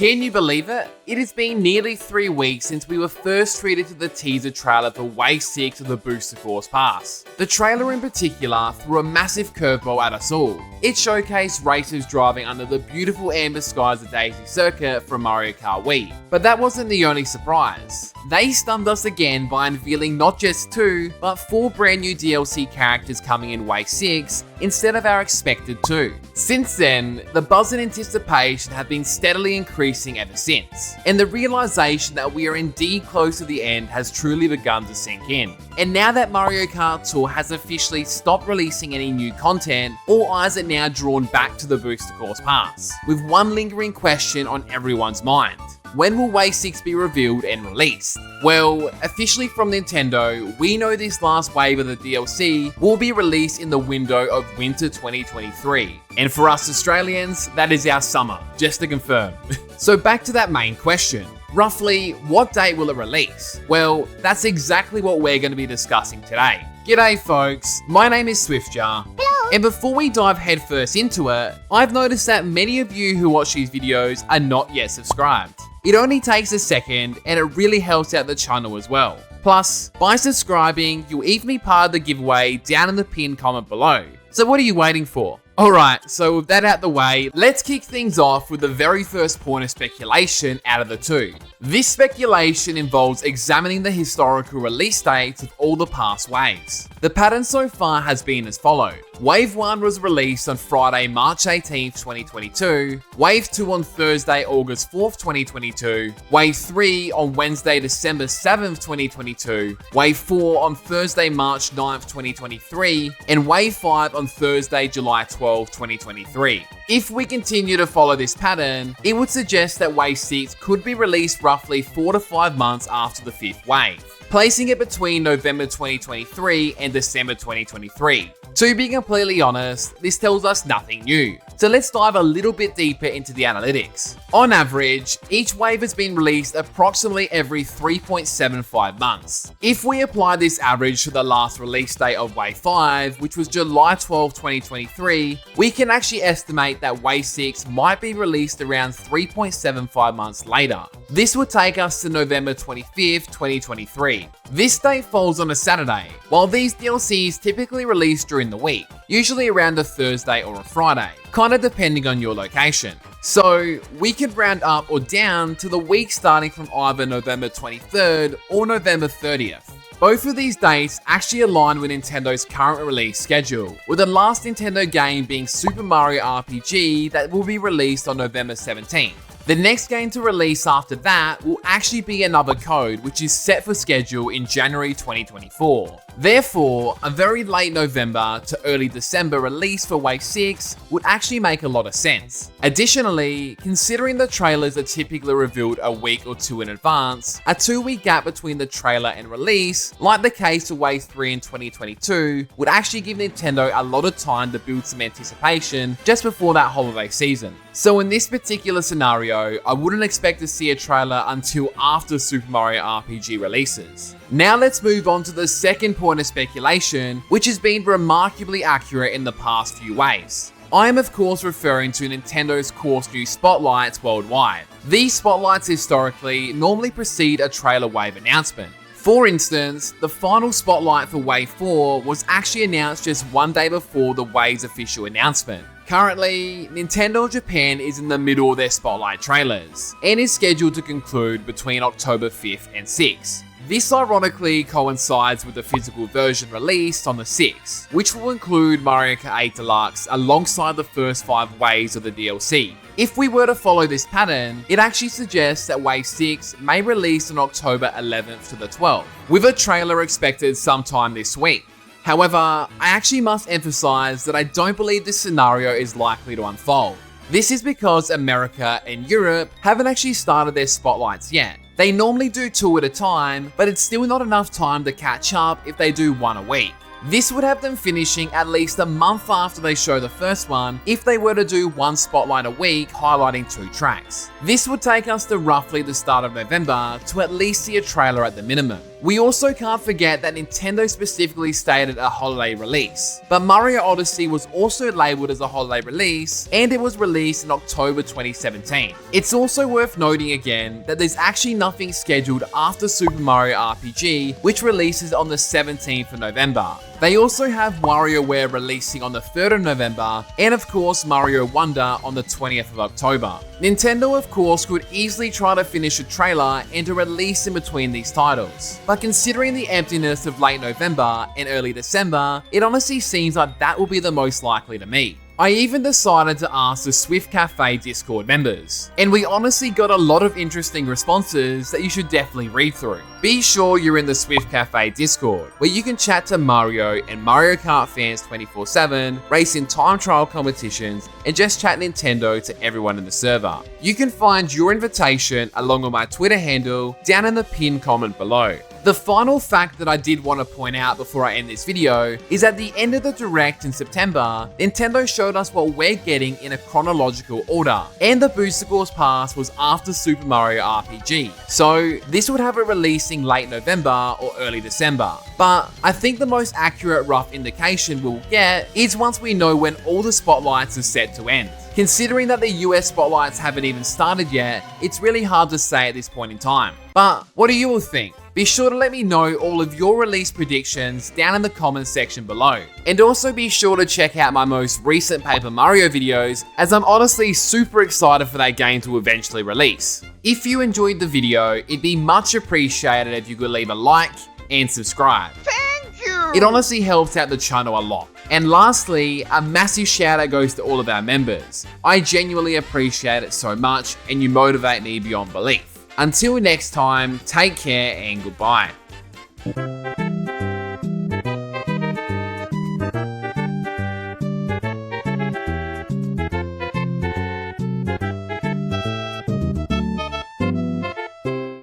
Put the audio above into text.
Can you believe it? It has been nearly 3 weeks since we were first treated to the teaser trailer for Wave 6 of the Booster Course Pass. The trailer in particular threw a massive curveball at us all. It showcased racers driving under the beautiful amber skies of Daisy Circuit from Mario Kart Wii. But that wasn't the only surprise. They stunned us again by unveiling not just 2, but 4 brand new DLC characters coming in Wave 6 instead of our expected 2. Since then, the buzz and anticipation have been steadily increasing ever since, and the realization that we are indeed close to the end has truly begun to sink in. And now that Mario Kart Tour has officially stopped releasing any new content, all eyes are now drawn back to the Booster Course Pass, with one lingering question on everyone's mind. When will Wave 6 be revealed and released? Well, officially from Nintendo, we know this last wave of the DLC will be released in the window of winter 2023. And for us Australians, that is our summer, just to confirm. So back to that main question. Roughly, what date will it release? Well, that's exactly what we're going to be discussing today. G'day folks, my name is Swiftjar. Hello. And before we dive headfirst into it, I've noticed that many of you who watch these videos are not yet subscribed. It only takes a second and it really helps out the channel as well. Plus, by subscribing, you'll even be part of the giveaway down in the pinned comment below. So what are you waiting for? Alright, so with that out the way, let's kick things off with the very first point of speculation out of the 2. This speculation involves examining the historical release dates of all the past waves. The pattern so far has been as follows. Wave 1 was released on Friday, March 18th, 2022, Wave 2 on Thursday, August 4th, 2022, Wave 3 on Wednesday, December 7th, 2022, Wave 4 on Thursday, March 9th, 2023, and Wave 5 on Thursday, July 12th, 2023. If we continue to follow this pattern, it would suggest that Wave 6 could be released roughly 4 to 5 months after the 5th wave, placing it between November 2023 and December 2023. To be completely honest, this tells us nothing new. So let's dive a little bit deeper into the analytics. On average, each wave has been released approximately every 3.75 months. If we apply this average to the last release date of Wave 5, which was July 12, 2023, we can actually estimate that Wave 6 might be released around 3.75 months later. This would take us to November 25th, 2023. This date falls on a Saturday, while these DLCs typically release during the week, usually around a Thursday or a Friday, kind of depending on your location. So we could round up or down to the week starting from either November 23rd or November 30th. Both of these dates actually align with Nintendo's current release schedule, with the last Nintendo game being Super Mario RPG that will be released on November 17th. The next game to release after that will actually be another code, which is set for schedule in January 2024. Therefore, a very late November to early December release for Wave 6 would actually make a lot of sense. Additionally, considering the trailers are typically revealed a week or 2 in advance, a 2-week gap between the trailer and release, like the case for Wave 3 in 2022, would actually give Nintendo a lot of time to build some anticipation just before that holiday season. So in this particular scenario, I wouldn't expect to see a trailer until after Super Mario RPG releases. Now let's move on to the second point of speculation, which has been remarkably accurate in the past few waves. I am of course referring to Nintendo's course new spotlights worldwide. These spotlights historically normally precede a trailer wave announcement. For instance, the final spotlight for Wave 4 was actually announced just 1 day before the wave's official announcement. Currently, Nintendo Japan is in the middle of their spotlight trailers, and is scheduled to conclude between October 5th and 6th. This ironically coincides with the physical version released on the 6th, which will include Mario Kart 8 Deluxe alongside the first 5 waves of the DLC. If we were to follow this pattern, it actually suggests that Wave 6 may release on October 11th to the 12th, with a trailer expected sometime this week. However, I actually must emphasize that I don't believe this scenario is likely to unfold. This is because America and Europe haven't actually started their spotlights yet. They normally do 2 at a time, but it's still not enough time to catch up if they do 1 a week. This would have them finishing at least a month after they show the first one if they were to do one spotlight a week highlighting 2 tracks. This would take us to roughly the start of November to at least see a trailer at the minimum. We also can't forget that Nintendo specifically stated a holiday release, but Mario Odyssey was also labeled as a holiday release, and it was released in October 2017. It's also worth noting again that there's actually nothing scheduled after Super Mario RPG, which releases on the 17th of November. They also have WarioWare releasing on the 3rd of November, and of course Mario Wonder on the 20th of October. Nintendo of course could easily try to finish a trailer and a release in between these titles, but considering the emptiness of late November and early December, it honestly seems like that will be the most likely to me. I even decided to ask the Swift Cafe Discord members, and we honestly got a lot of interesting responses that you should definitely read through. Be sure you're in the Swift Cafe Discord, where you can chat to Mario and Mario Kart fans 24/7, race in time trial competitions, and just chat Nintendo to everyone in the server. You can find your invitation along with my Twitter handle down in the pinned comment below. The final fact that I did want to point out before I end this video is at the end of the Direct in September, Nintendo showed us what we're getting in a chronological order, and the Booster Course Pass was after Super Mario RPG, so this would have it releasing late November or early December. But I think the most accurate rough indication we'll get is once we know when all the spotlights are set to end. Considering that the US spotlights haven't even started yet, it's really hard to say at this point in time. But what do you all think? Be sure to let me know all of your release predictions down in the comments section below. And also be sure to check out my most recent Paper Mario videos, as I'm honestly super excited for that game to eventually release. If you enjoyed the video, it'd be much appreciated if you could leave a like and subscribe. Thank you! It honestly helps out the channel a lot. And lastly, a massive shout out goes to all of our members. I genuinely appreciate it so much, and you motivate me beyond belief. Until next time, take care and goodbye.